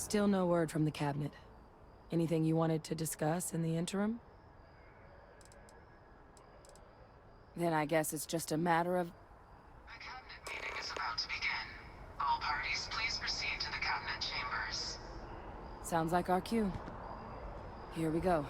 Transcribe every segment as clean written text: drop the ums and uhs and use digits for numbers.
Still no word from the cabinet. Anything you wanted to discuss in the interim? Then I guess it's just a matter of... The cabinet meeting is about to begin. All parties, please proceed to the cabinet chambers. Sounds like our cue. Here we go.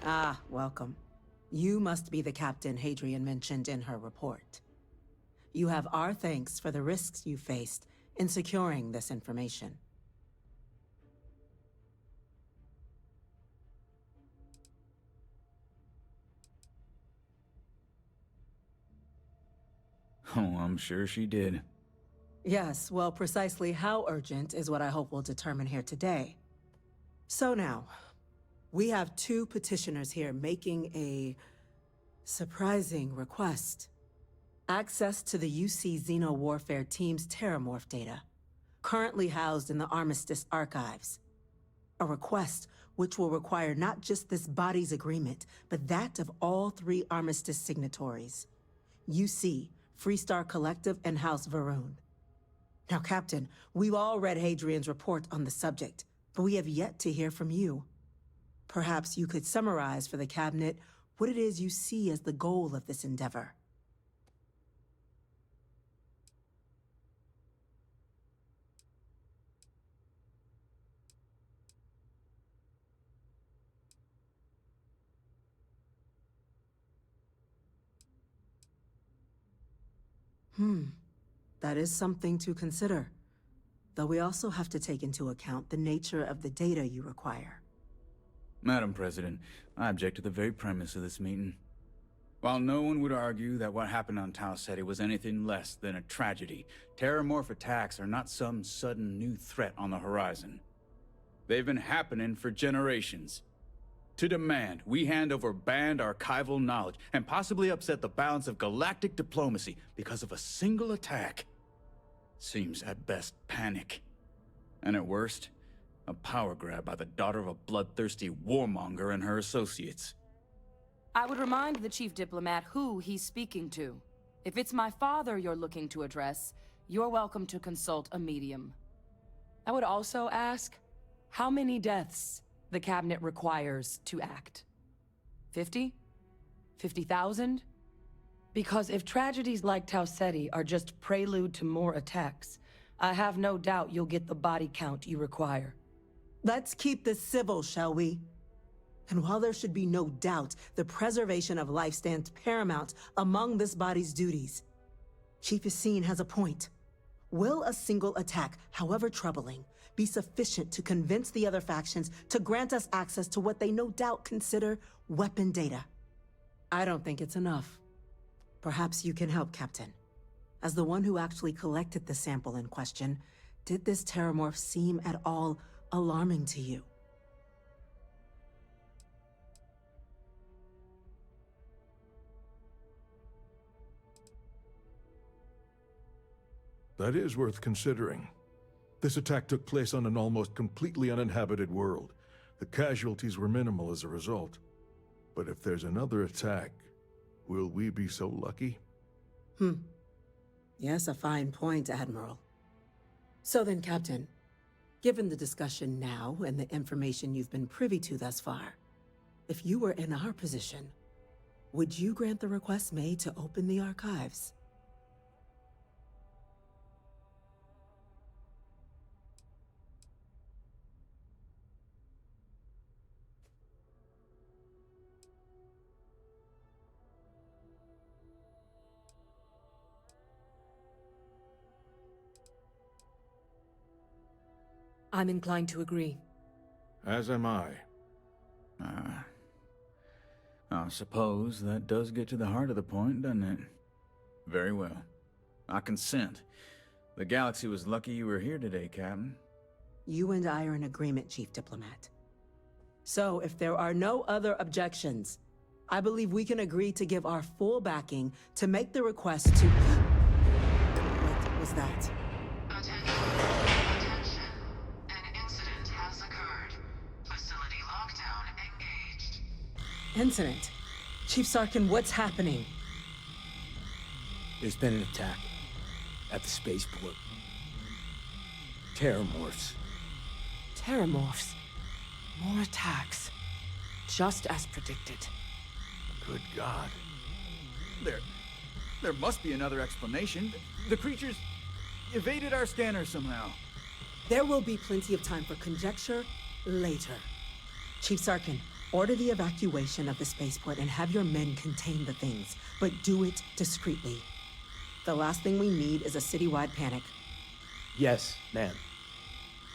Ah, welcome. You must be the captain Hadrian mentioned in her report. You have our thanks for the risks you faced in securing this information. Oh, I'm sure she did. Yes, well, precisely how urgent is what I hope we'll determine here today. So now, we have two petitioners here making a surprising request. Access to the UC Xenowarfare team's Terramorph data, currently housed in the Armistice archives. A request which will require not just this body's agreement, but that of all three Armistice signatories. UC, Freestar Collective, and House Va'ruun. Now, Captain, we've all read Hadrian's report on the subject, but we have yet to hear from you. Perhaps you could summarize for the cabinet what it is you see as the goal of this endeavor. That is something to consider. Though we also have to take into account the nature of the data you require. Madam President, I object to the very premise of this meeting. While no one would argue that what happened on 𝗕𝗓𝗘 was anything less than a tragedy, terramorph attacks are not some sudden new threat on the horizon. They've been happening for generations. To demand we hand over banned archival knowledge and possibly upset the balance of galactic diplomacy because of a single attack seems at best panic. And at worst, a power grab by the daughter of a bloodthirsty warmonger and her associates. I would remind the chief diplomat who he's speaking to. If it's my father you're looking to address, you're welcome to consult a medium. I would also ask, how many deaths the cabinet requires to act? 50? 50,000? Because if tragedies like 𝗕𝗓𝗘 are just prelude to more attacks, I have no doubt you'll get the body count you require. Let's keep this civil, shall we? And while there should be no doubt the preservation of life stands paramount among this body's duties, Chief Yassine has a point. Will a single attack, however troubling, be sufficient to convince the other factions to grant us access to what they no doubt consider weapon data? I don't think it's enough. Perhaps you can help, Captain. As the one who actually collected the sample in question, did this terramorph seem at all alarming to you? That is worth considering. This attack took place on an almost completely uninhabited world. The casualties were minimal as a result. But if there's another attack, will we be so lucky? Yes, a fine point, Admiral. So then, Captain, given the discussion now and the information you've been privy to thus far, if you were in our position, would you grant the request made to open the archives? I'm inclined to agree. As am I. I suppose that does get to the heart of the point, doesn't it? Very well. I consent. The galaxy was lucky you were here today, Captain. You and I are in agreement, Chief Diplomat. So, if there are no other objections, I believe we can agree to give our full backing to make the request to... What was that? Attention. An incident has occurred. Facility lockdown engaged. Incident? Chief Sarkin, what's happening? There's been an attack at the spaceport. Terramorphs. Terramorphs. More attacks. Just as predicted. Good God. There must be another explanation. The creatures evaded our scanner somehow. There will be plenty of time for conjecture later. Chief Sarkin, order the evacuation of the spaceport and have your men contain the things, but do it discreetly. The last thing we need is a citywide panic. Yes, ma'am.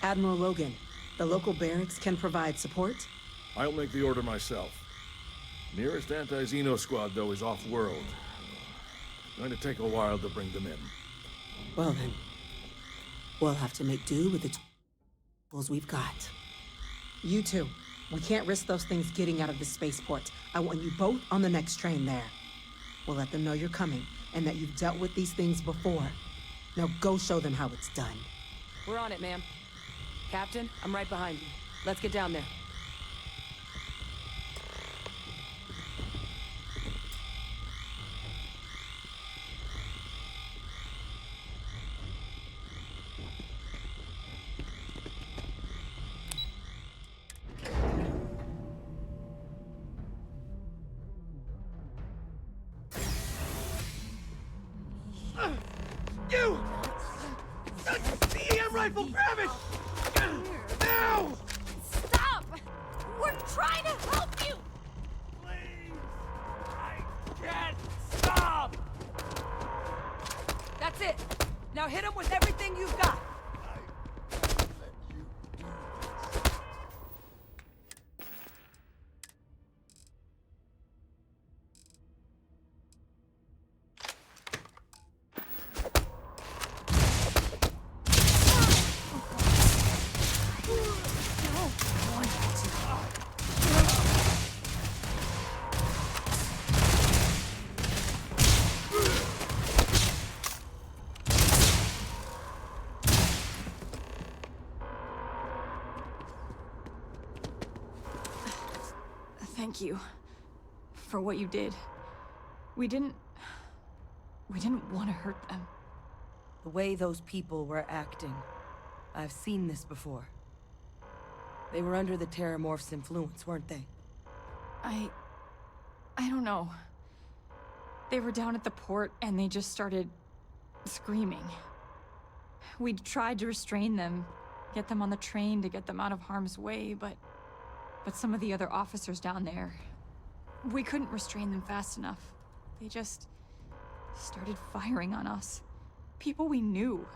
Admiral Logan, the local barracks can provide support? I'll make the order myself. Nearest anti-Xeno squad, though, is off-world. Going to take a while to bring them in. Well then, we'll have to make do with the tools we've got. You two, we can't risk those things getting out of the spaceport. I want you both on the next train there. We'll let them know you're coming, and that you've dealt with these things before. Now go show them how it's done. We're on it, ma'am. Captain, I'm right behind you. Let's get down there. You! The EM rifle, grab it! Now! Stop! We're trying to help you! Please! I can't stop! That's it. Now hit him with everything you've got. Thank you for what you did. We didn't want to hurt them. The way those people were acting, I've seen this before. They were under the Terramorph's influence, weren't they? I don't know. They were down at the port and they just started screaming. We tried to restrain them, get them on the train to get them out of harm's way, but some of the other officers down there, we couldn't restrain them fast enough. They just started firing on us. People we knew.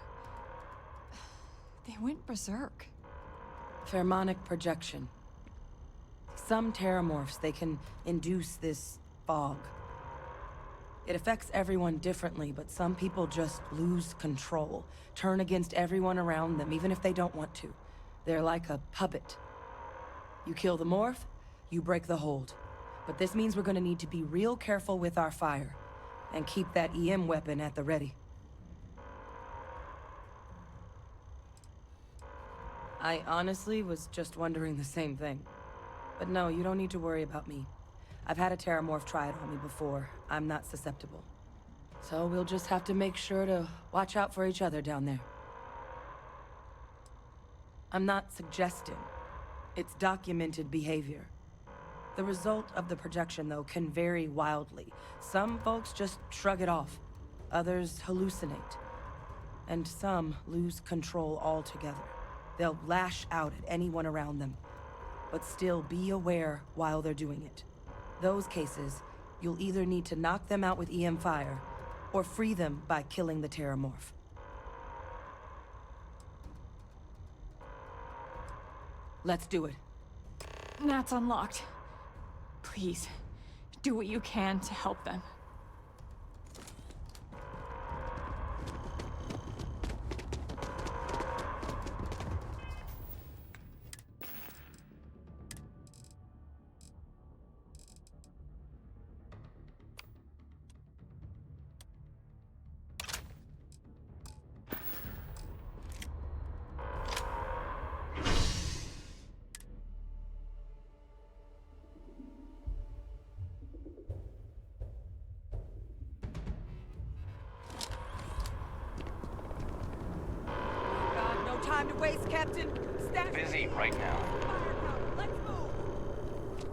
They went berserk. Pheromonic projection. Some Terramorphs, they can induce this fog. It affects everyone differently, but some people just lose control, turn against everyone around them, even if they don't want to. They're like a puppet. You kill the morph, you break the hold. But this means we're gonna need to be real careful with our fire, and keep that EM weapon at the ready. I honestly was just wondering the same thing. But no, you don't need to worry about me. I've had a Terramorph try it on me before. I'm not susceptible. So we'll just have to make sure to watch out for each other down there. I'm not suggesting. It's documented behavior. The result of the projection, though, can vary wildly. Some folks just shrug it off. Others hallucinate. And some lose control altogether. They'll lash out at anyone around them. But still be aware while they're doing it. Those cases, you'll either need to knock them out with EM fire, or free them by killing the Terramorph. Let's do it. That's unlocked. Please, do what you can to help them. God, no time to waste, Captain. Staff. Busy right now. Let's move.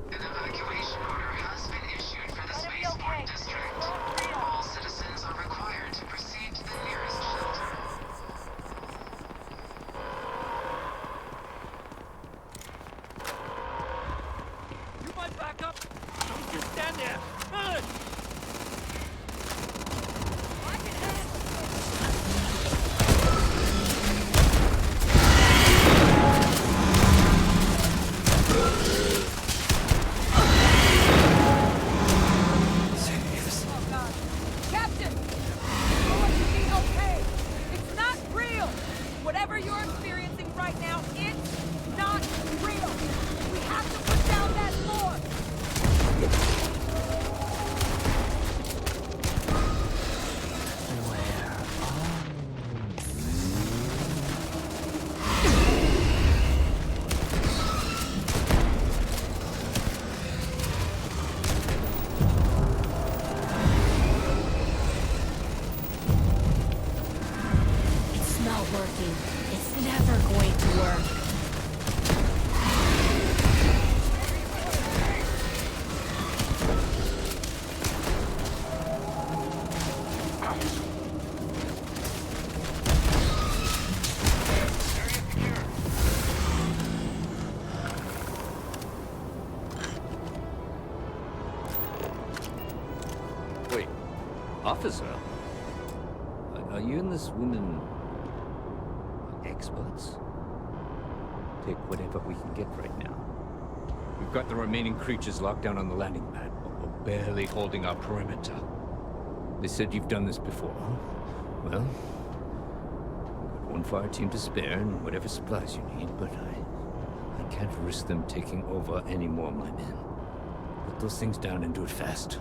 An evacuation order has been issued for the spaceport district. All citizens are required to proceed to the nearest shelter. You might back up. Don't just stand there. Run! Oh, God. Captain! You're going to be okay. It's not real. Whatever you're experiencing right now, it's not real. We have to put down that floor. It's not working. It's never going to work. Wait, officer? Are you and this woman experts? Take whatever we can get right now. We've got the remaining creatures locked down on the landing pad, but we're barely holding our perimeter. They said you've done this before. Well, we've got one fire team to spare and whatever supplies you need, but I can't risk them taking over any more of my men. Put those things down and do it fast.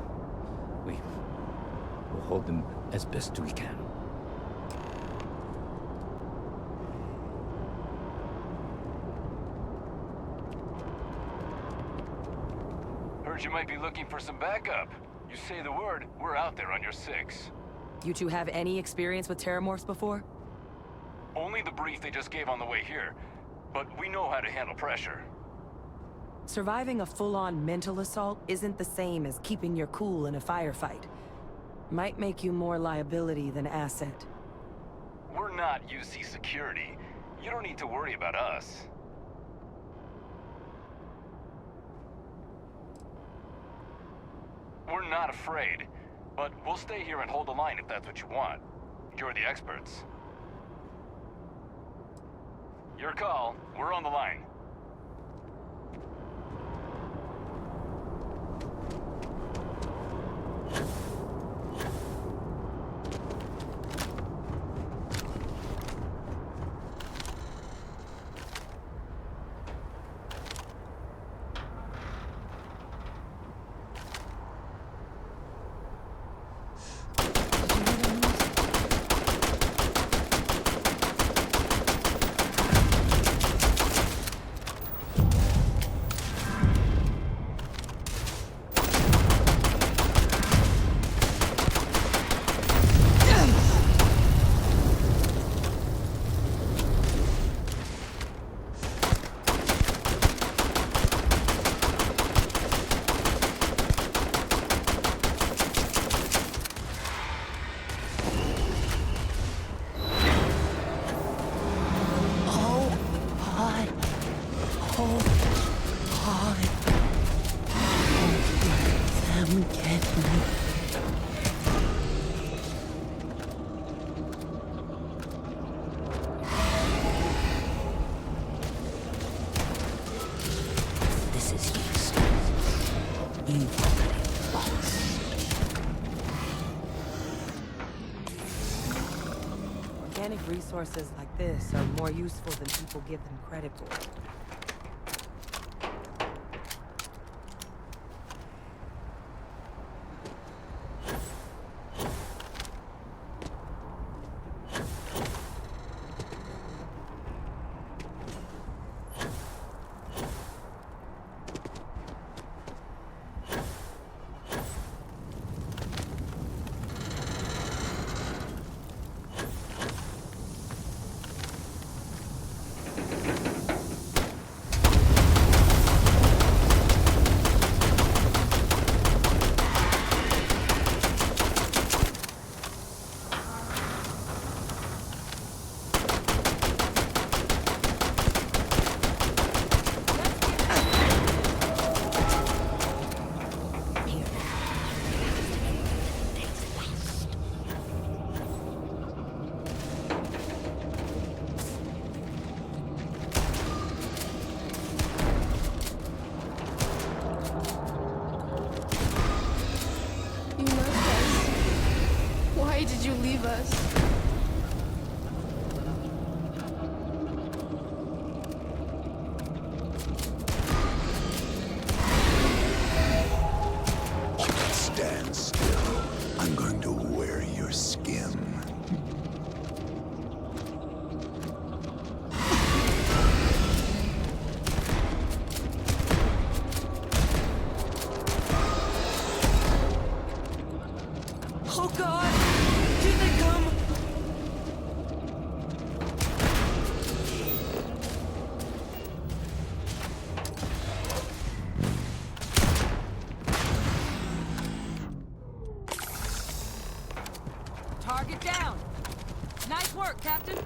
We'll hold them as best we can. Heard you might be looking for some backup. You say the word, we're out there on your 6. You two have any experience with terramorphs before? Only the brief they just gave on the way here. But we know how to handle pressure. Surviving a full-on mental assault isn't the same as keeping your cool in a firefight. Might make you more liability than asset. We're not UC security. You don't need to worry about us. We're not afraid, but we'll stay here and hold the line if that's what you want. You're the experts. Your call. We're on the line. resources like this are more useful than people give them credit for. Why did you leave us? Stand still. I'm going to wear your skin. Oh God! Here they come! Target down. Nice work, Captain.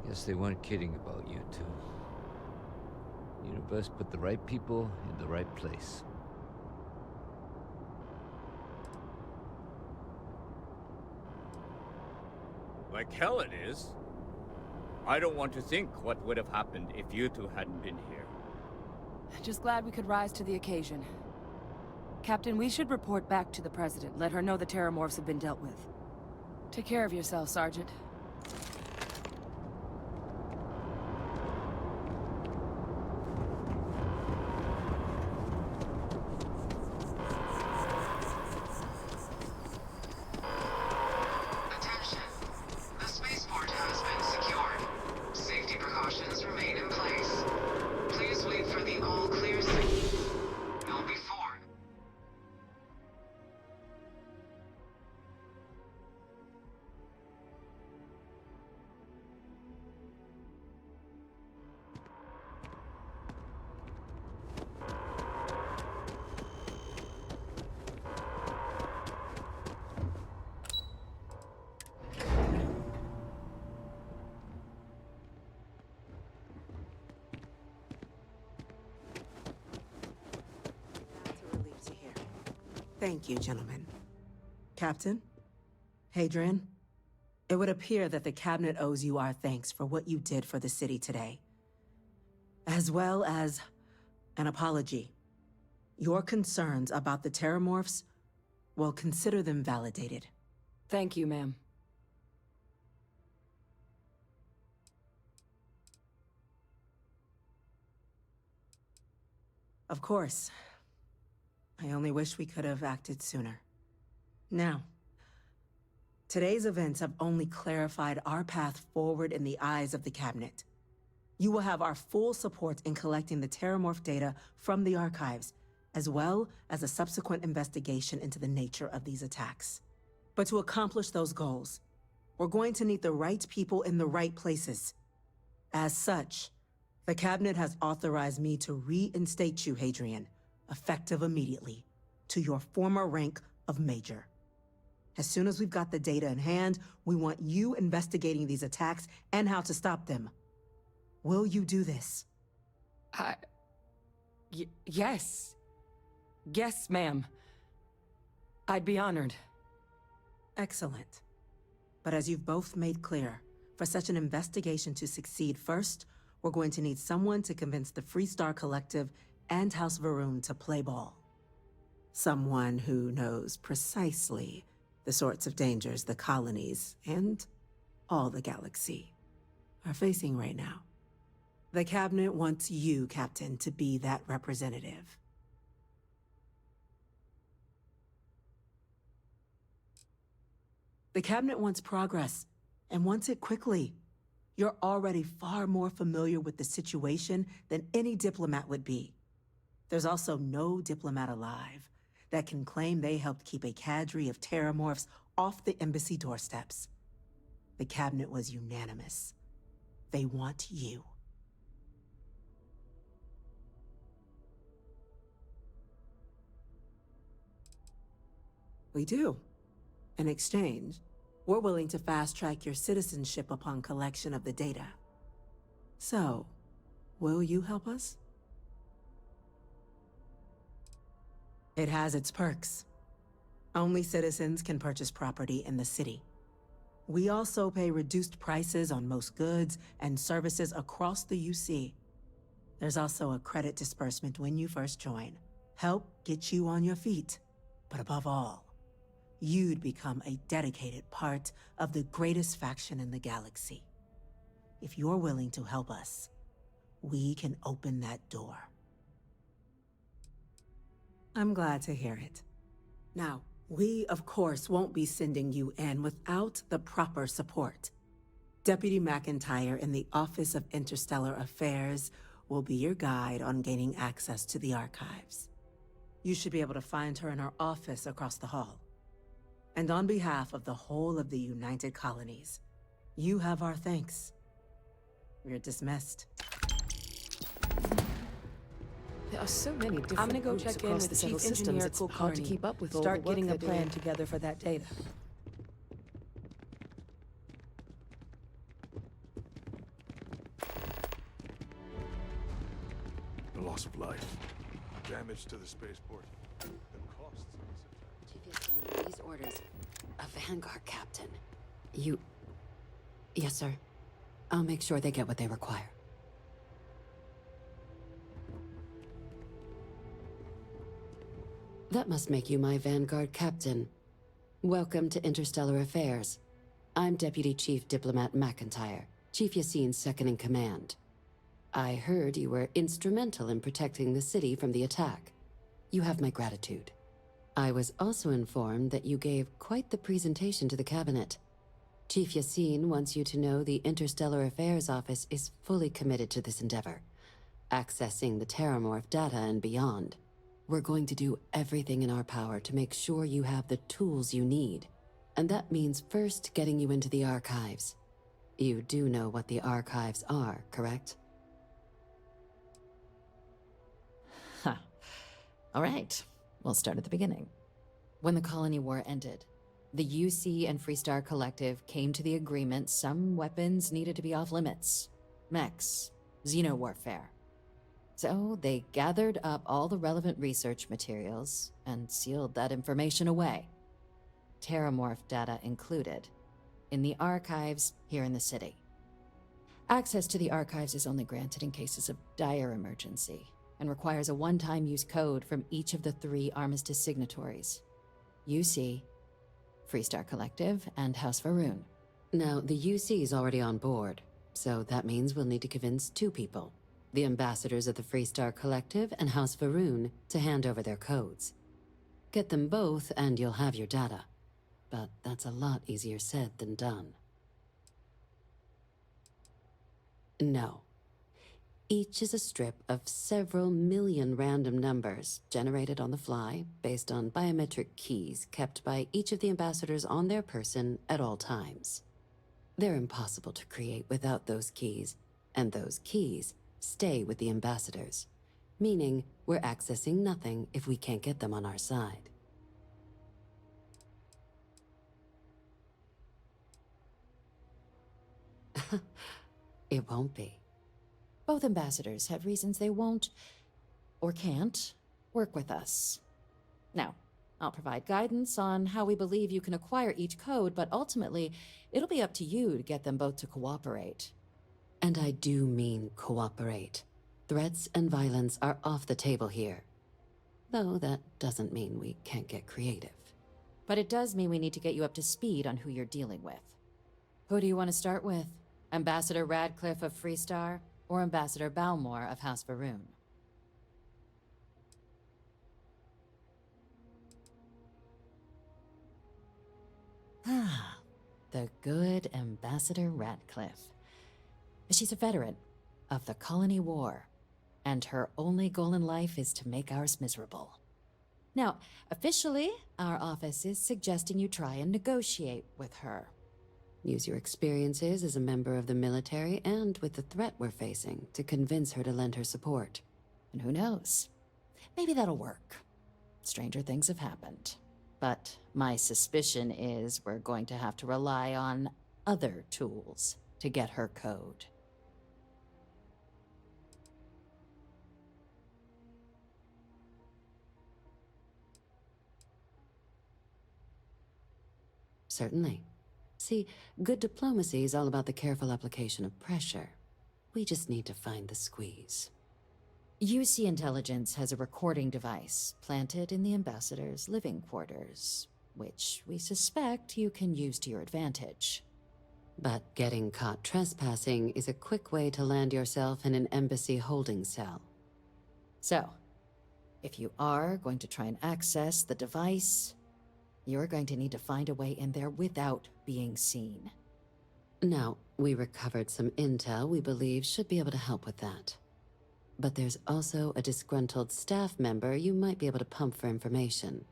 Guess they weren't kidding about you two. Universe put the right people in the right place. Like hell it is. I don't want to think what would have happened if you two hadn't been here. Just glad we could rise to the occasion. Captain, we should report back to the President. Let her know the Terramorphs have been dealt with. Take care of yourself, Sergeant. Attention. The spaceport has been secured. Safety precautions remain in place. Please wait for the all clear signal. You'll be forward. That's a relief to hear. Thank you, gentlemen. Captain? Hadrian? It would appear that the Cabinet owes you our thanks for what you did for the city today. As well as an apology. Your concerns about the Terramorphs, well, consider them validated. Thank you, ma'am. Of course. I only wish we could have acted sooner. Now, today's events have only clarified our path forward in the eyes of the Cabinet. You will have our full support in collecting the Terramorph data from the archives, as well as a subsequent investigation into the nature of these attacks. But to accomplish those goals, we're going to need the right people in the right places. As such, the Cabinet has authorized me to reinstate you, Hadrian, effective immediately, to your former rank of Major. As soon as we've got the data in hand, we want you investigating these attacks and how to stop them. Will you do this? Yes. Yes, ma'am. I'd be honored. Excellent. But as you've both made clear, for such an investigation to succeed, first, we're going to need someone to convince the Freestar Collective and House Va'ruun to play ball. Someone who knows precisely the sorts of dangers the colonies and all the galaxy are facing right now. The Cabinet wants you, Captain, to be that representative. The Cabinet wants progress, and wants it quickly. You're already far more familiar with the situation than any diplomat would be. There's also no diplomat alive that can claim they helped keep a cadre of terramorphs off the embassy doorsteps. The Cabinet was unanimous. They want you. We do. In exchange, we're willing to fast-track your citizenship upon collection of the data. So, will you help us? It has its perks. Only citizens can purchase property in the city. We also pay reduced prices on most goods and services across the UC. There's also a credit disbursement when you first join. Help get you on your feet. But above all, you'd become a dedicated part of the greatest faction in the galaxy. If you're willing to help us, we can open that door. I'm glad to hear it. Now, we, of course, won't be sending you in without the proper support. Deputy McIntyre in the Office of Interstellar Affairs will be your guide on gaining access to the archives. You should be able to find her in her office across the hall. And on behalf of the whole of the United Colonies, you have our thanks. You're dismissed. There are so many different I'm gonna go groups check in across with the Chief settled systems. Engineer It's hard to 𝗕𝗘𝗓. keep up with all Start the work getting a they're plan doing. together for that data. The loss of life, damage to the spaceport, the costs of this attack. These orders. A Vanguard captain. You... Yes, sir. I'll make sure they get what they require. That must make you my Vanguard captain. Welcome to Interstellar Affairs. I'm Deputy Chief Diplomat McIntyre, Chief Yassine's second-in-command. I heard you were instrumental in protecting the city from the attack. You have my gratitude. I was also informed that you gave quite the presentation to the Cabinet. Chief Yassine wants you to know the Interstellar Affairs Office is fully committed to this endeavor, accessing the terramorph data and beyond. We're going to do everything in our power to make sure you have the tools you need. And that means first getting you into the archives. You do know what the archives are, correct? Huh. All right. We'll start at the beginning. When the colony war ended, the UC and Freestar Collective came to the agreement some weapons needed to be off limits. Mechs, xenowarfare. So they gathered up all the relevant research materials and sealed that information away. Terramorph data included, in the archives here in the city. Access to the archives is only granted in cases of dire emergency and requires a one-time use code from each of the 3 armistice signatories: UC, Freestar Collective, and House Va'ruun. Now, the UC is already on board, so that means we'll need to convince 2 people. The ambassadors of the Freestar Collective and House Va'ruun to hand over their codes. Get them both and you'll have your data. But that's a lot easier said than done. No. Each is a strip of several million random numbers generated on the fly based on biometric keys kept by each of the ambassadors on their person at all times. They're impossible to create without those keys, and those keys stay with the ambassadors, meaning we're accessing nothing if we can't get them on our side. It won't be. Both ambassadors have reasons they won't, or can't, work with us. Now, I'll provide guidance on how we believe you can acquire each code, but ultimately, it'll be up to you to get them both to cooperate. And I do mean cooperate. Threats and violence are off the table here. Though that doesn't mean we can't get creative. But it does mean we need to get you up to speed on who you're dealing with. Who do you want to start with? Ambassador Radcliffe of Freestar, or Ambassador Balmor of House Va'ruun? Ah, the good Ambassador Radcliffe. She's a veteran of the Colony War, and her only goal in life is to make ours miserable. Now, officially, our office is suggesting you try and negotiate with her. Use your experiences as a member of the military and with the threat we're facing to convince her to lend her support. And who knows? Maybe that'll work. Stranger things have happened. But my suspicion is we're going to have to rely on other tools to get her code. Certainly. See, good diplomacy is all about the careful application of pressure. We just need to find the squeeze. UC Intelligence has a recording device planted in the ambassador's living quarters, which we suspect you can use to your advantage. But getting caught trespassing is a quick way to land yourself in an embassy holding cell. So, if you are going to try and access the device, you're going to need to find a way in there without being seen. Now, we recovered some intel we believe should be able to help with that. But there's also a disgruntled staff member you might be able to pump for information.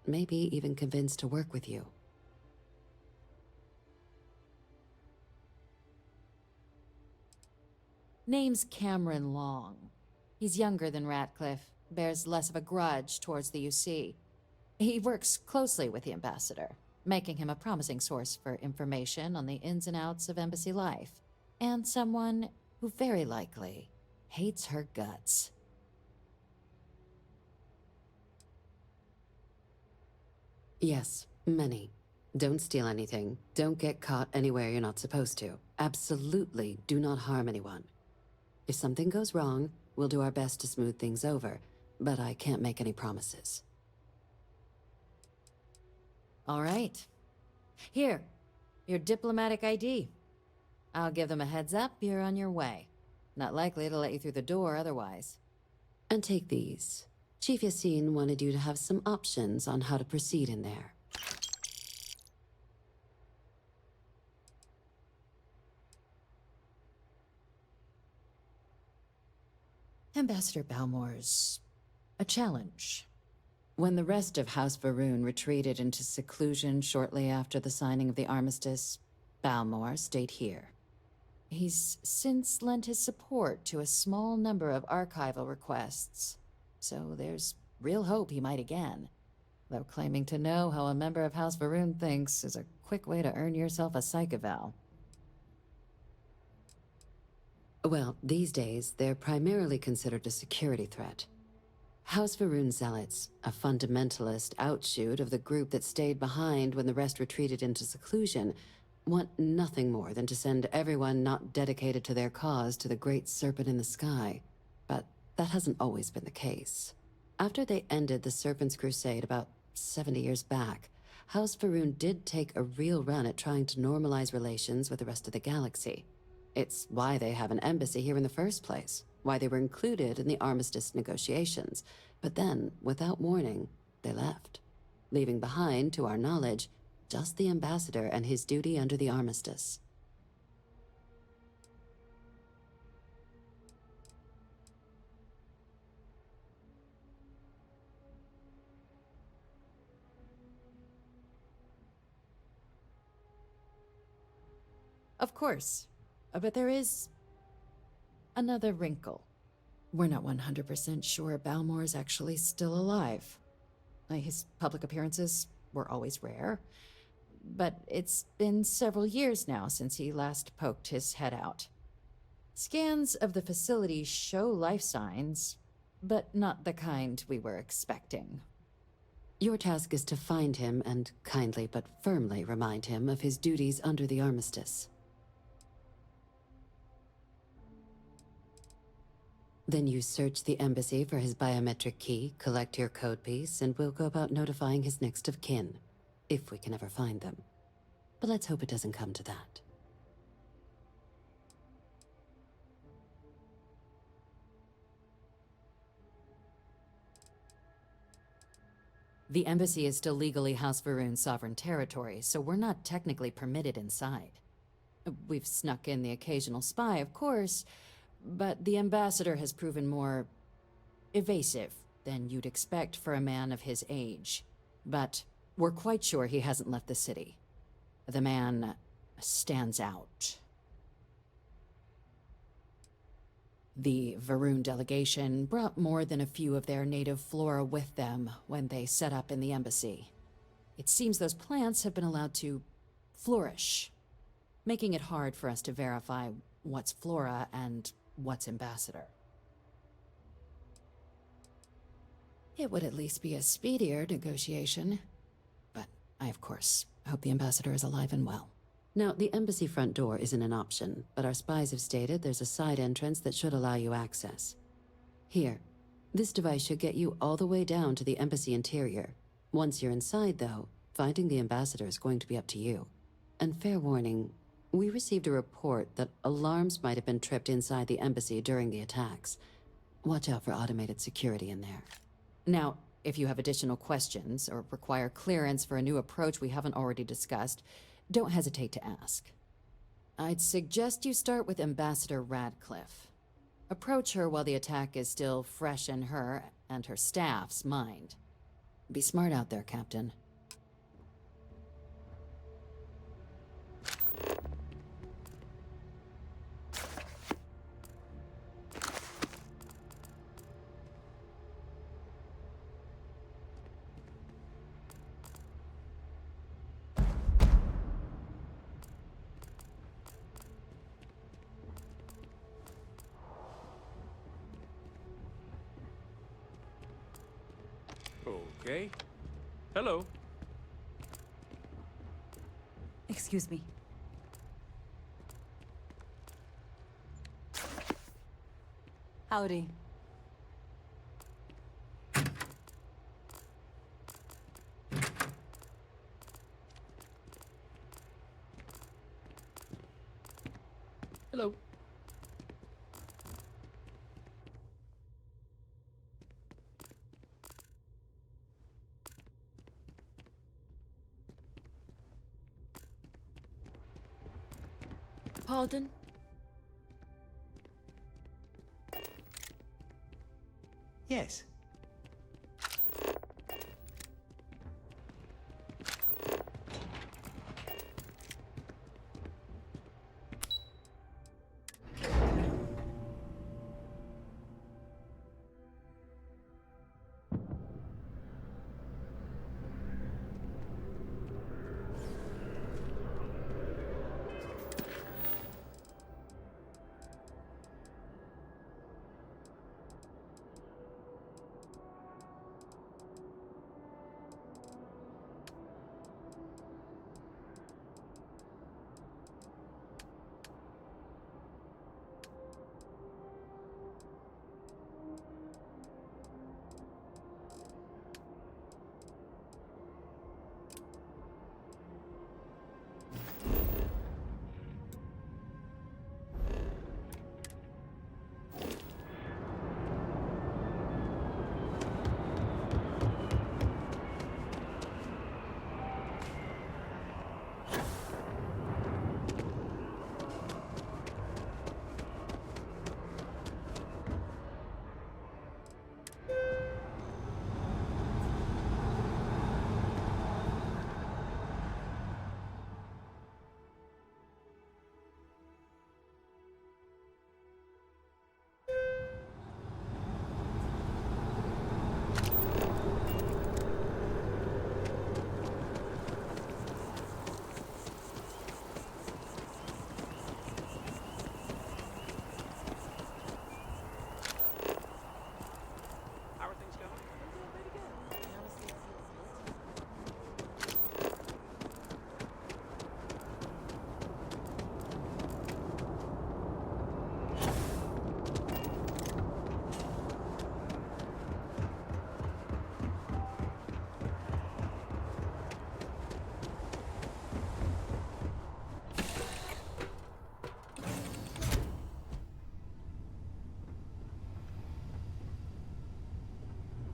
Maybe even convince to work with you. Name's Cameron Long. He's younger than Ratcliffe, bears less of a grudge towards the UC. He works closely with the ambassador, making him a promising source for information on the ins and outs of embassy life, and someone who very likely hates her guts. Yes, many. Don't steal anything. Don't get caught anywhere you're not supposed to. Absolutely do not harm anyone. If something goes wrong, we'll do our best to smooth things over, but I can't make any promises. All right. Here, your diplomatic ID. I'll give them a heads up, you're on your way. Not likely to let you through the door otherwise. And take these. Chief Yassine wanted you to have some options on how to proceed in there. Ambassador Balmor's a challenge. When the rest of House Va'ruun retreated into seclusion shortly after the signing of the armistice, Balmor stayed here. He's since lent his support to a small number of archival requests, so there's real hope he might again. Though claiming to know how a member of House Va'ruun thinks is a quick way to earn yourself a psych eval. Well, these days, they're primarily considered a security threat. House Va'ruun Zealots, a fundamentalist outshoot of the group that stayed behind when the rest retreated into seclusion, want nothing more than to send everyone not dedicated to their cause to the great serpent in the sky. But that hasn't always been the case. After they ended the Serpent's Crusade about 70 years back, House Va'ruun did take a real run at trying to normalize relations with the rest of the galaxy. It's why they have an embassy here in the first place, why they were included in the armistice negotiations. But then, without warning, they left, leaving behind, to our knowledge, just the ambassador and his duty under the armistice. Of course. But there is another wrinkle. We're not 100% sure Balmor is actually still alive. His public appearances were always rare, but it's been several years now since he last poked his head out. Scans of the facility show life signs, but not the kind we were expecting. Your task is to find him and kindly but firmly remind him of his duties under the armistice. Then you search the embassy for his biometric key, collect your code piece, and we'll go about notifying his next of kin, if we can ever find them. But let's hope it doesn't come to that. The embassy is still legally House Va'ruun's sovereign territory, so we're not technically permitted inside. We've snuck in the occasional spy, of course, but the ambassador has proven more evasive than you'd expect for a man of his age. But we're quite sure he hasn't left the city. The man stands out. The Va'ruun delegation brought more than a few of their native flora with them when they set up in the embassy. It seems those plants have been allowed to flourish, making it hard for us to verify what's flora and what's ambassador. It would at least be a speedier negotiation, but I, of course, hope the ambassador is alive and well. Now, the embassy front door isn't an option, but our spies have stated there's a side entrance that should allow you access. Here, this device should get you all the way down to the embassy interior. Once you're inside, though, finding the ambassador is going to be up to you. And fair warning, we received a report that alarms might have been tripped inside the embassy during the attacks. Watch out for automated security in there. Now, if you have additional questions or require clearance for a new approach we haven't already discussed, don't hesitate to ask. I'd suggest you start with Ambassador Radcliffe. Approach her while the attack is still fresh in her and her staff's mind. Be smart out there, Captain. Okay. Hello. Excuse me. Howdy. Hello. Pardon? Yes.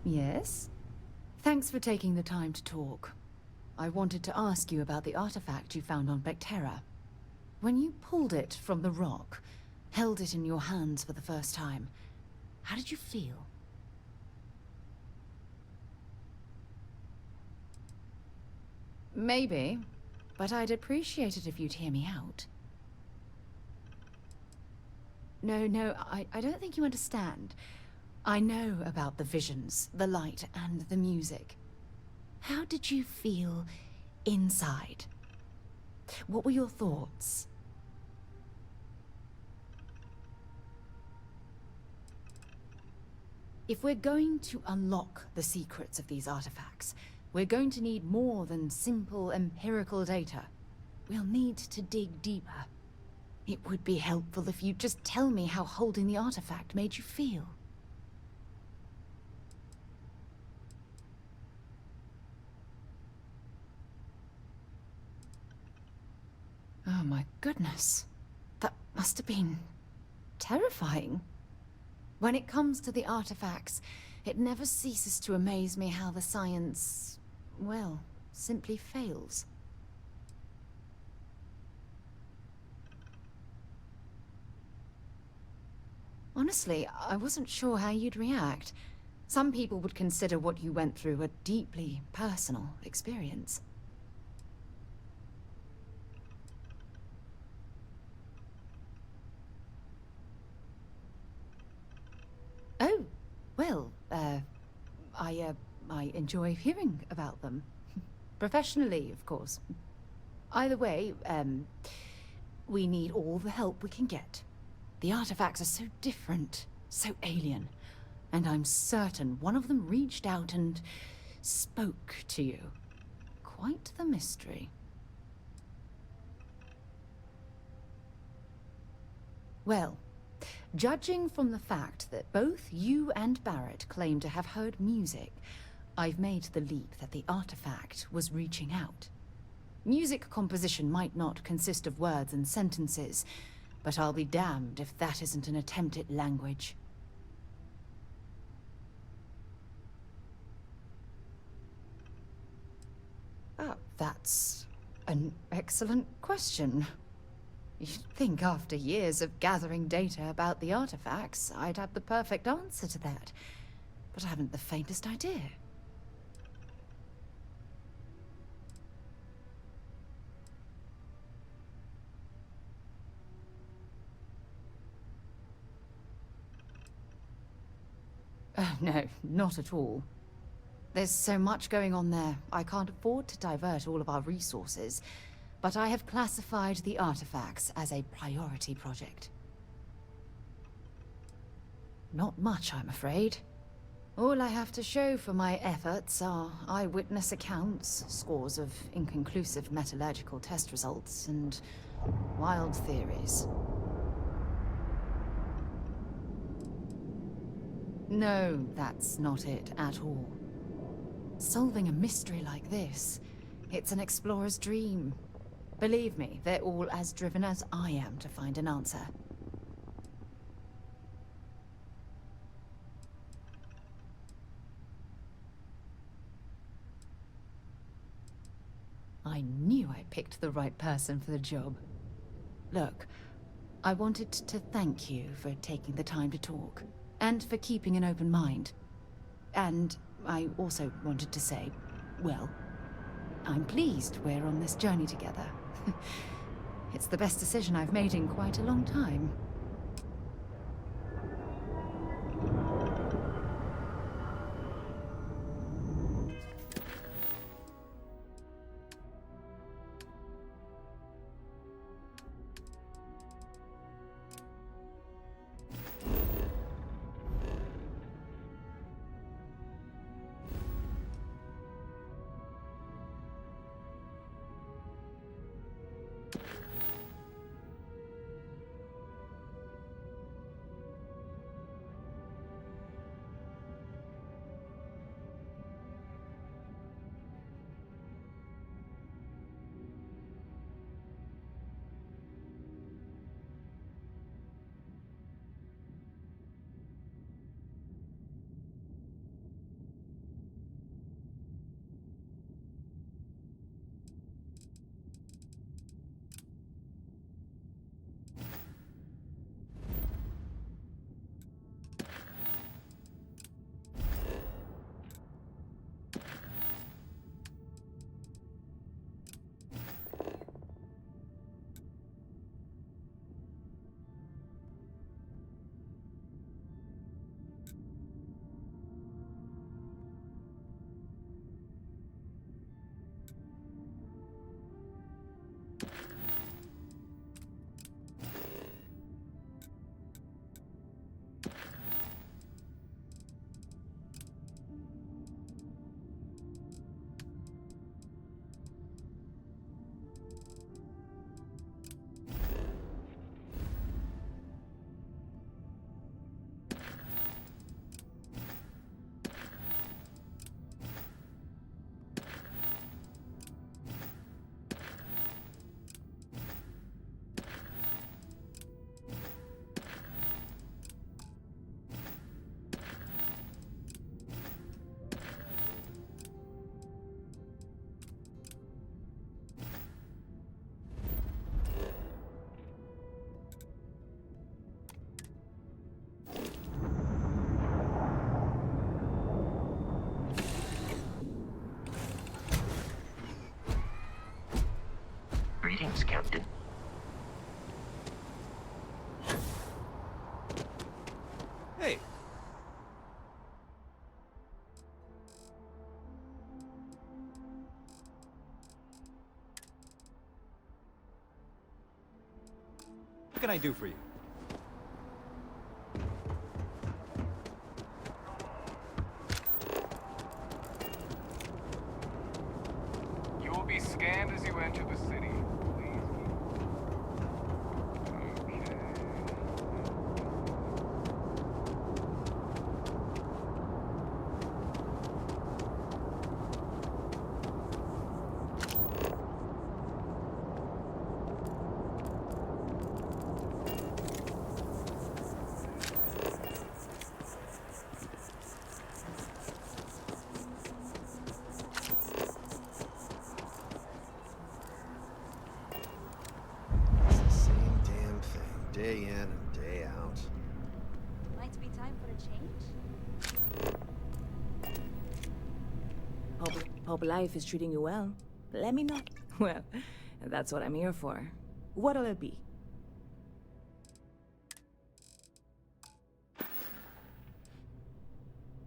Yes? Thanks for taking the time to talk. I wanted to ask you about the artifact you found on 𝗕𝗘𝗏. When you pulled it from the rock, held it in your hands for the first time, how did you feel? Maybe, but I'd appreciate it if you'd hear me out. No, I don't think you understand. I know about the visions, the light, and the music. How did you feel inside? What were your thoughts? If we're going to unlock the secrets of these artifacts, we're going to need more than simple empirical data. We'll need to dig deeper. It would be helpful if you'd just tell me how holding the artifact made you feel. Oh my goodness. That must have been terrifying. When it comes to the artifacts, it never ceases to amaze me how the science, well, simply fails. Honestly, I wasn't sure how you'd react. Some people would consider what you went through a deeply personal experience. Oh, well, I enjoy hearing about them. Professionally, of course. Either way, we need all the help we can get. The artifacts are so different, so alien, and I'm certain one of them reached out and spoke to you. Quite the mystery. Well, judging from the fact that both you and Barrett claim to have heard music, I've made the leap that the artifact was reaching out. Music composition might not consist of words and sentences, but I'll be damned if that isn't an attempt at language. Ah, that's an excellent question. You'd think after years of gathering data about the artifacts, I'd have the perfect answer to that. But I haven't the faintest idea. Oh, no, not at all. There's so much going on there, I can't afford to divert all of our resources. But I have classified the artifacts as a priority project. Not much, I'm afraid. All I have to show for my efforts are eyewitness accounts, scores of inconclusive metallurgical test results, and wild theories. No, that's not it at all. Solving a mystery like this, it's an explorer's dream. Believe me, they're all as driven as I am to find an answer. I knew I picked the right person for the job. Look, I wanted to thank you for taking the time to talk, and for keeping an open mind. And I also wanted to say, well, I'm pleased we're on this journey together. It's the best decision I've made in quite a long time. Greetings, Captain. Hey. What can I do for you? You will be scanned as you enter the city. Please keep... Okay. Day in and day out. Might be time for a change. Hope life is treating you well. Let me know. Well, that's what I'm here for. What'll it be?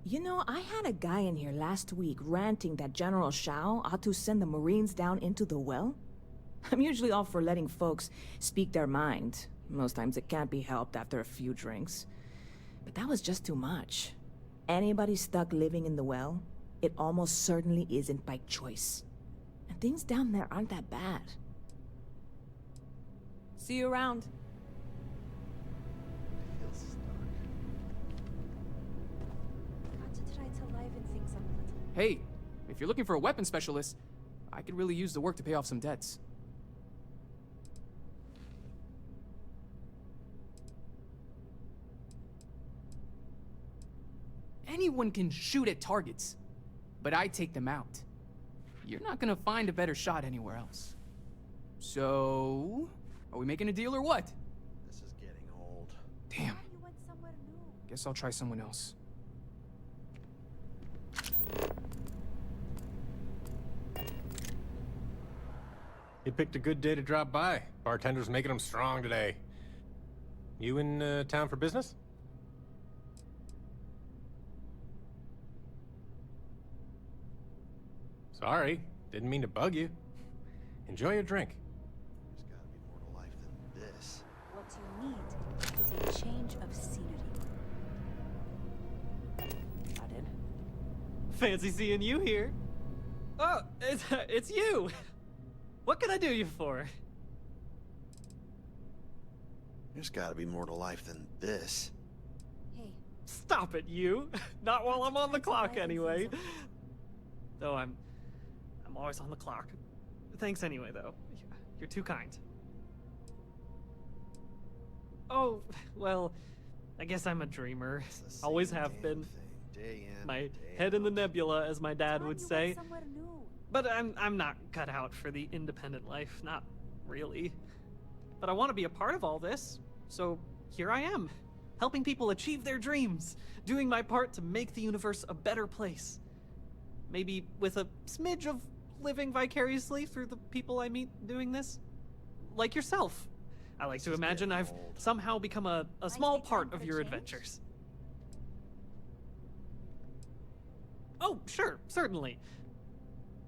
You know, I had a guy in here last week ranting that General Xiao ought to send the Marines down into the well. I'm usually all for letting folks speak their mind. Most times it can't be helped after a few drinks. But that was just too much. Anybody stuck living in the well, it almost certainly isn't by choice. And things down there aren't that bad. See you around. Got to try to liven things up a little. Hey, if you're looking for a weapon specialist, I could really use the work to pay off some debts. Anyone can shoot at targets, but I take them out. You're not gonna find a better shot anywhere else. So, are we making a deal or what? This is getting old. Damn. You went somewhere new. Guess I'll try someone else. You picked a good day to drop by. Bartender's making them strong today. You in town for business? Sorry, didn't mean to bug you. Enjoy your drink. There's gotta be more to life than this. What you need is a change of scenery. Pardon? Fancy seeing you here. Oh, it's you. What can I do you for? There's gotta be more to life than this. Hey. Stop it, you. Not while I'm on the clock, anyway. Though I'm always on the clock. Thanks anyway, though. You're too kind. Oh, well, I guess I'm a dreamer. Always have been. My head in the nebula, as my dad would say. But I'm not cut out for the independent life, not really. But I want to be a part of all this, so here I am, helping people achieve their dreams, doing my part to make the universe a better place. Maybe with a smidge of living vicariously through the people I meet doing this. Like yourself. I like to imagine I've somehow become a small part of your adventures. Oh, sure, certainly.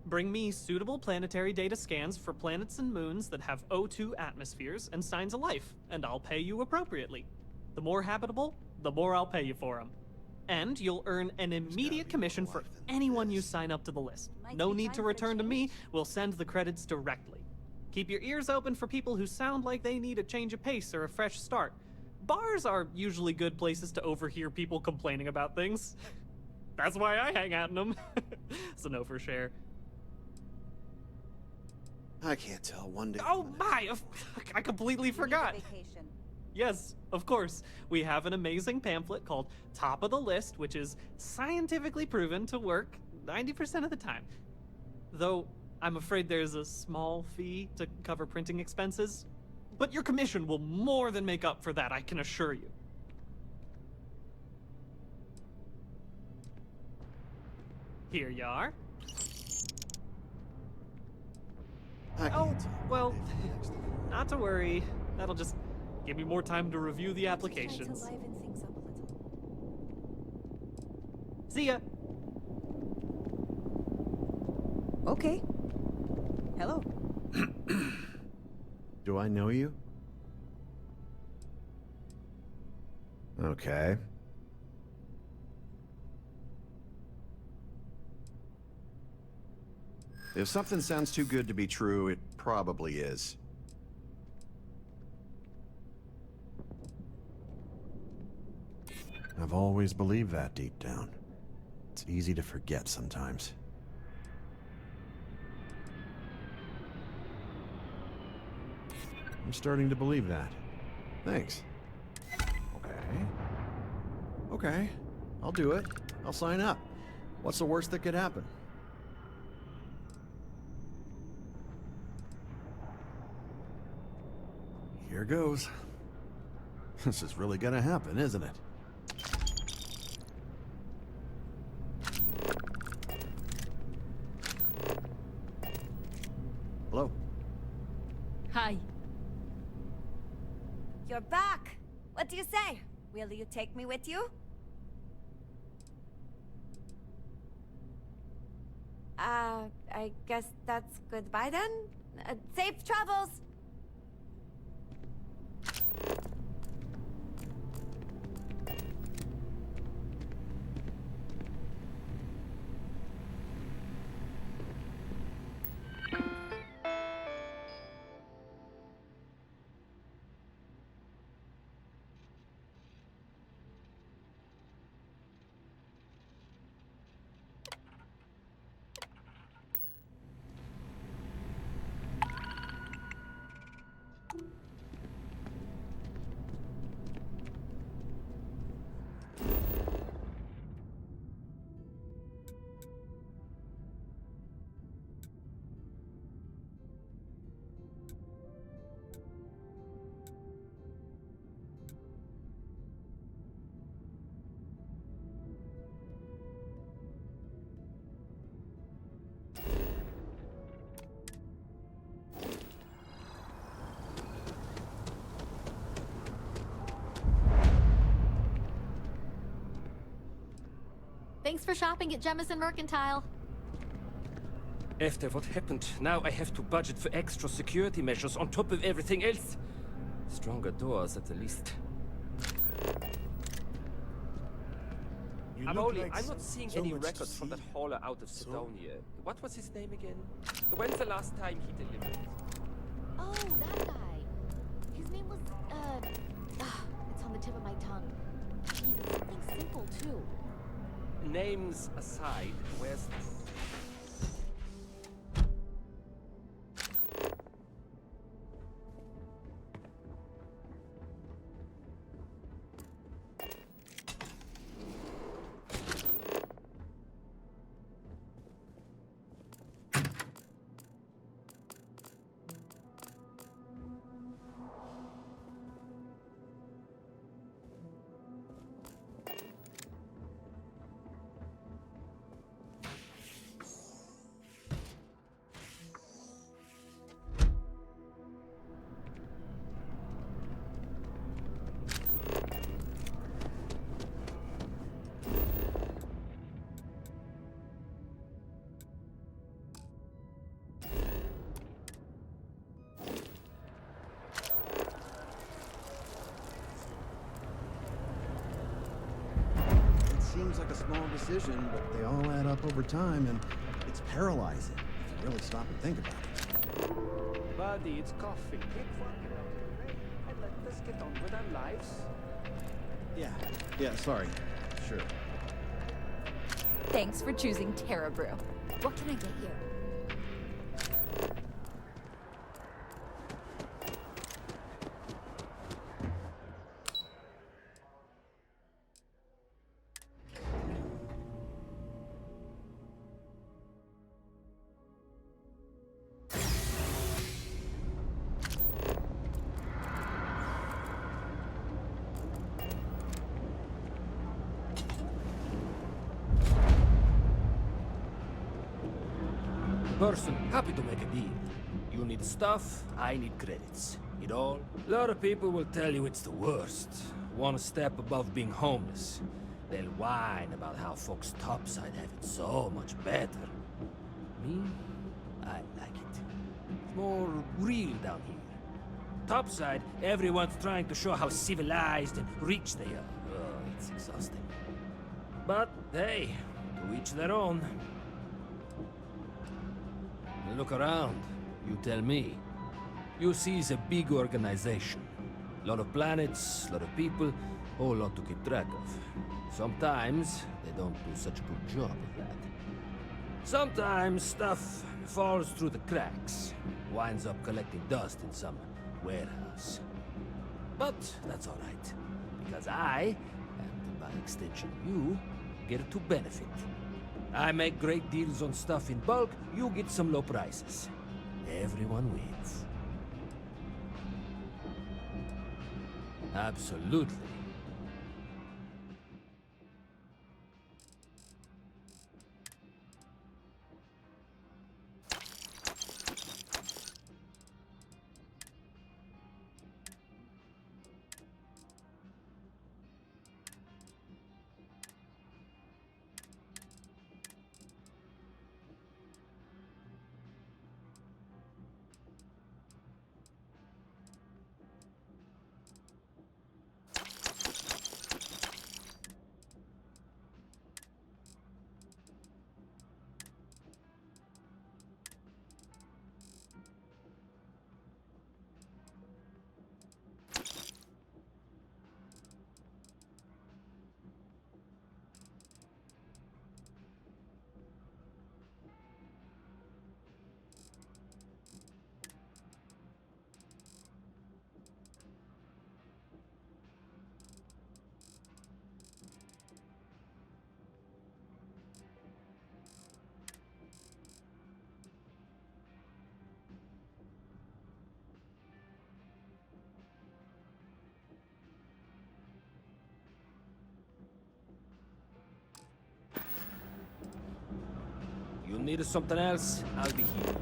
Bring me suitable planetary data scans for planets and moons that have O2 atmospheres and signs of life, and I'll pay you appropriately. The more habitable, the more I'll pay you for them. And you'll earn an immediate commission for anyone you sign up to the list. No need to return to me, we'll send the credits directly. Keep your ears open for people who sound like they need a change of pace or a fresh start. Bars are usually good places to overhear people complaining about things. That's why I hang out in them. So no for share. I can't tell one day. Oh my! I completely forgot. Yes, of course. We have an amazing pamphlet called Top of the List, which is scientifically proven to work 90% of the time. Though, I'm afraid there's a small fee to cover printing expenses. But your commission will more than make up for that, I can assure you. Here you are. Oh, well, not to worry. That'll just give me more time to review the applications. See ya. Okay. Hello. Do I know you? Okay. If something sounds too good to be true, it probably is. I've always believed that deep down. It's easy to forget sometimes. I'm starting to believe that. Thanks. Okay. Okay. I'll do it. I'll sign up. What's the worst that could happen? Here goes. This is really gonna happen, isn't it? Hello? Hi. You're back! What do you say? Will you take me with you? I guess that's goodbye then? Safe travels! Thanks for shopping at Jemison Mercantile. After what happened, now I have to budget for extra security measures on top of everything else. Stronger doors at the least. I'm not seeing any records from that hauler out of Sidonia. What was his name again? When's the last time he delivered? Oh, that guy. His name was, it's on the tip of my tongue. He's something simple, too. Names aside, where's this? seems like a small decision, but they all add up over time, and it's paralyzing if you really stop and think about it. Buddy, it's coffee. Keep walking out in the rain and let us get on with our lives. Yeah, sorry. Sure. Thanks for choosing 𝗕𝗘𝗓𝗏. What can I get you? Person, happy to make a deal. You need stuff, I need credits. It all? A lot of people will tell you it's the worst. One step above being homeless. They'll whine about how folks topside have it so much better. Me? I like it. It's more real down here. Topside, everyone's trying to show how civilized and rich they are. Oh, it's exhausting. But, hey, to each their own. Look around. You tell me. UC is a big organization. A lot of planets, a lot of people, whole lot to keep track of. Sometimes they don't do such a good job of that. Sometimes stuff falls through the cracks, winds up collecting dust in some warehouse. But that's all right, because I, and by extension you, get to benefit. I make great deals on stuff in bulk, you get some low prices. Everyone wins. Absolutely. You need something else, I'll be here.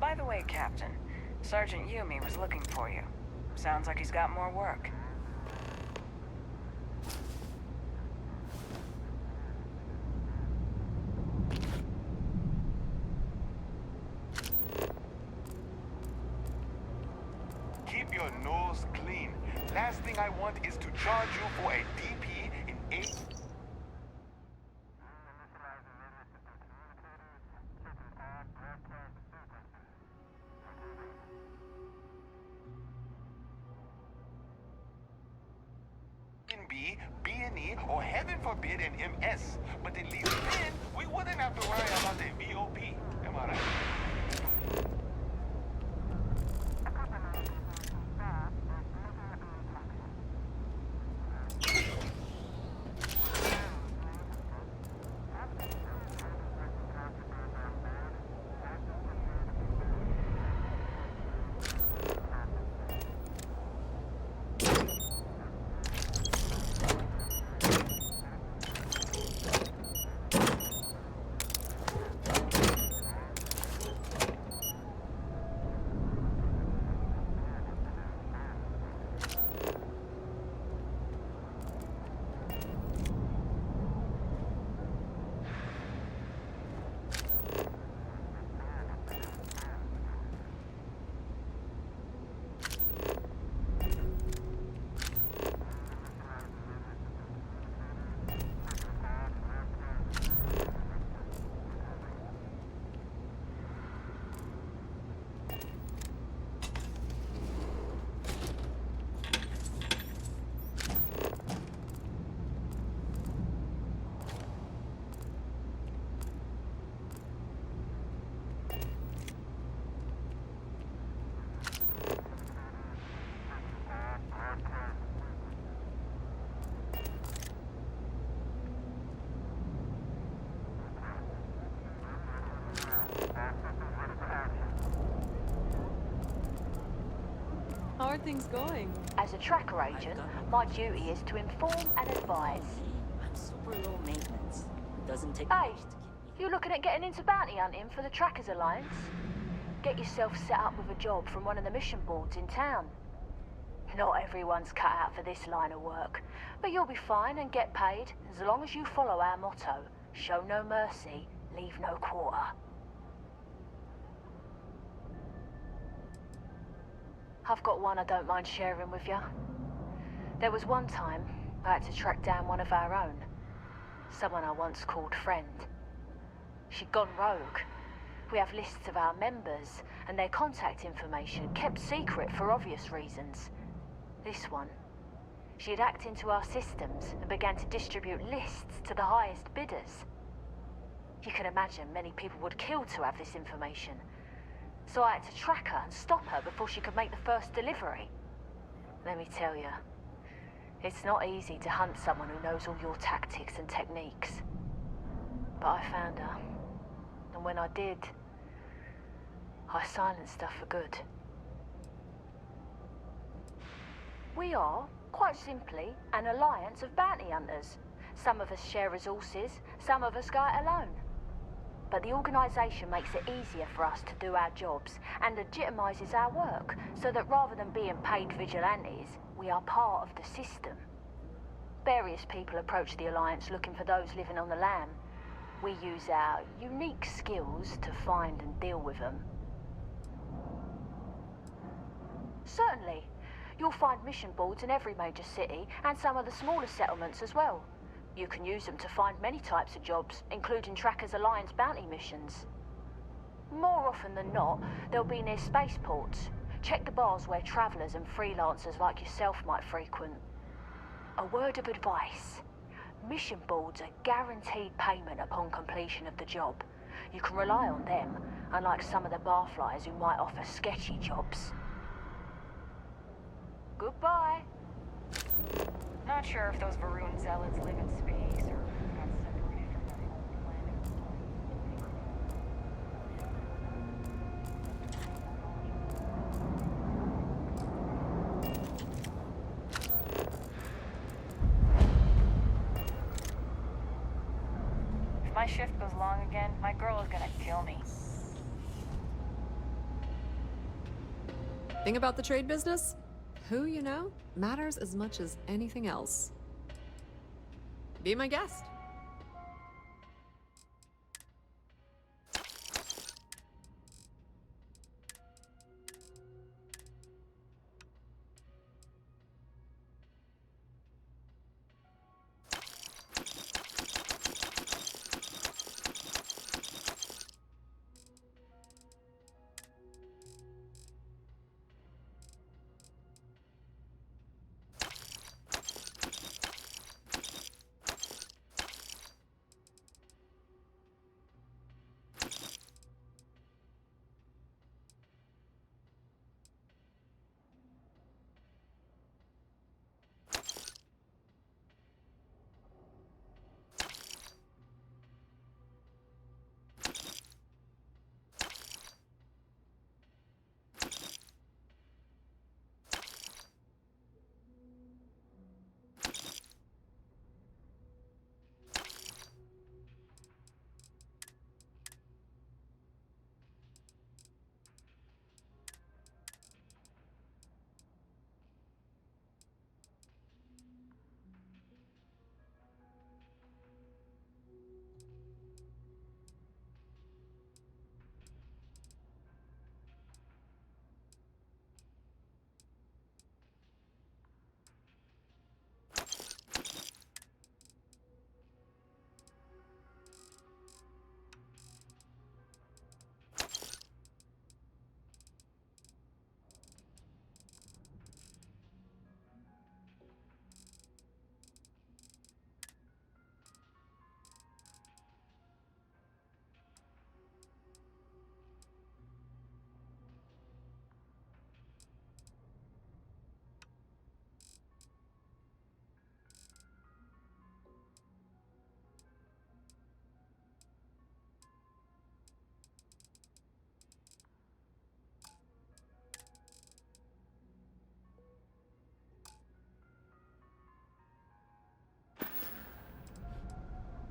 By the way, Captain, Sergeant Yumi was looking for you. Sounds like he's got more work. Keep your nose clean. Last thing I want is to charge you for a DP in 8... B, B&E, or heaven forbid an MS. But at least then, we wouldn't have to worry about the VOP. Am I right? How are things going? As a tracker agent, my duty is to inform and advise. I'm super low maintenance. It doesn't take Hey, much to keep me you looking at getting into bounty hunting for the Trackers Alliance? Get yourself set up with a job from one of the mission boards in town. Not everyone's cut out for this line of work, but you'll be fine and get paid as long as you follow our motto, show no mercy, leave no quarter. I've got one I don't mind sharing with you. There was one time I had to track down one of our own. Someone I once called friend. She'd gone rogue. We have lists of our members and their contact information kept secret for obvious reasons. This one, she'd hacked into our systems and began to distribute lists to the highest bidders. You can imagine many people would kill to have this information. So I had to track her and stop her before she could make the first delivery. Let me tell you, it's not easy to hunt someone who knows all your tactics and techniques. But I found her, and when I did, I silenced her for good. We are, quite simply, an alliance of bounty hunters. Some of us share resources, some of us go it alone. But the organisation makes it easier for us to do our jobs and legitimises our work, so that rather than being paid vigilantes, we are part of the system. Various people approach the Alliance looking for those living on the lam. We use our unique skills to find and deal with them. Certainly. You'll find mission boards in every major city and some of the smaller settlements as well. You can use them to find many types of jobs, including Tracker's Alliance bounty missions. More often than not, they'll be near spaceports. Check the bars where travelers and freelancers like yourself might frequent. A word of advice. Mission boards are guaranteed payment upon completion of the job. You can rely on them, unlike some of the barflies who might offer sketchy jobs. Goodbye. Not sure if those Varun zealots live in space or got separated from their home planet. If my shift goes long again, my girl is gonna kill me. Thing about the trade business? Who you know matters as much as anything else. Be my guest.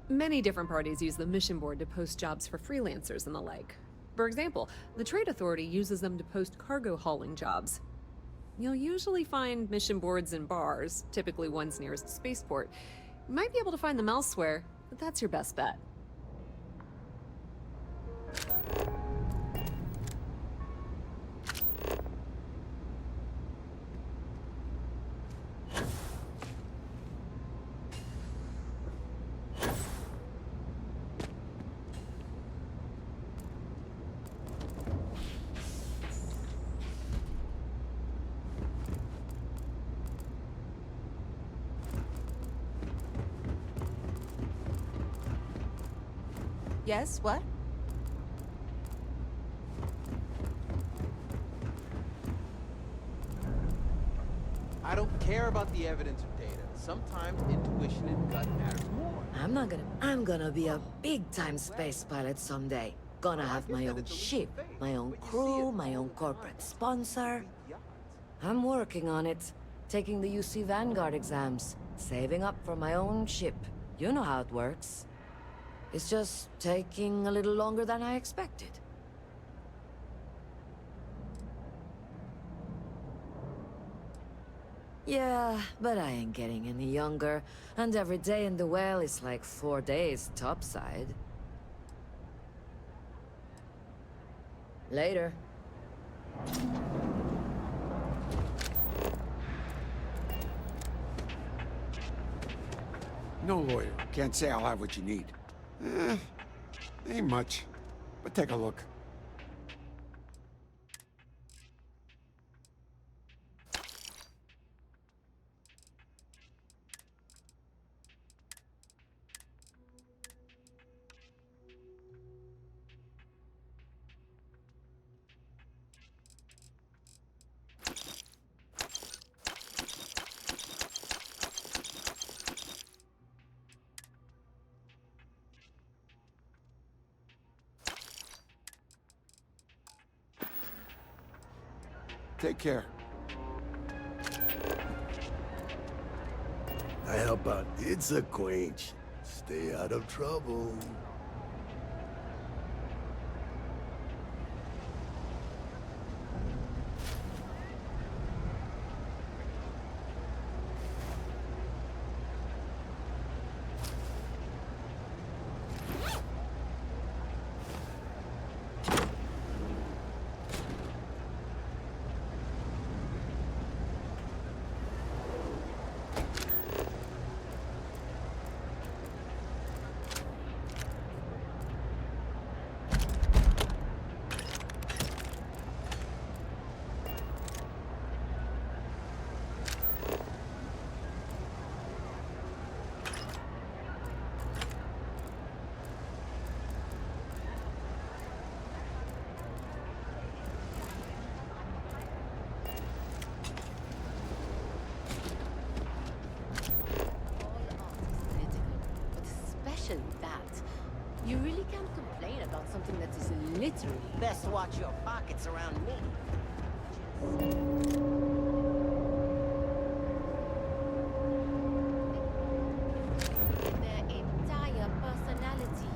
Many different parties use the mission board to post jobs for freelancers and the like. For example, the Trade Authority uses them to post cargo hauling jobs. You'll usually find mission boards in bars, typically ones nearest a spaceport. You might be able to find them elsewhere, but that's your best bet. Yes, what? I don't care about the evidence or data. Sometimes intuition and gut matters more. I'm gonna be a big-time space pilot someday. Gonna have my own ship, my own crew, my own corporate sponsor. I'm working on it. Taking the UC Vanguard exams. Saving up for my own ship. You know how it works. It's just taking a little longer than I expected. Yeah, but I ain't getting any younger, and every day in the well is like 4 days topside. Later. No lawyer. Can't say I'll have what you need. Ain't much. But take a look. Take care. I help out 𝗕𝗓𝗓𝗏. Stay out of trouble. That. You really can't complain about something that is literally... Best watch your pockets around me. Their entire personality.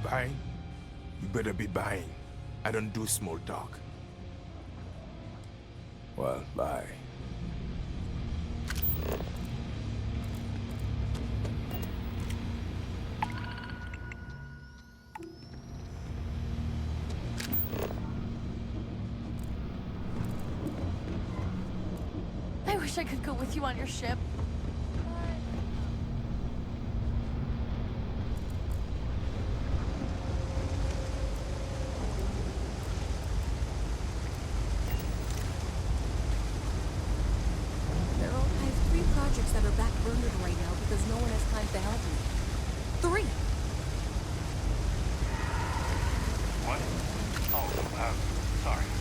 buying? You better be buying. I don't do small talk. Well, bye. I wish I could go with you on your ship. I have 3 projects that are backburnered right now because no one has time to help me. 3! What? Oh, sorry.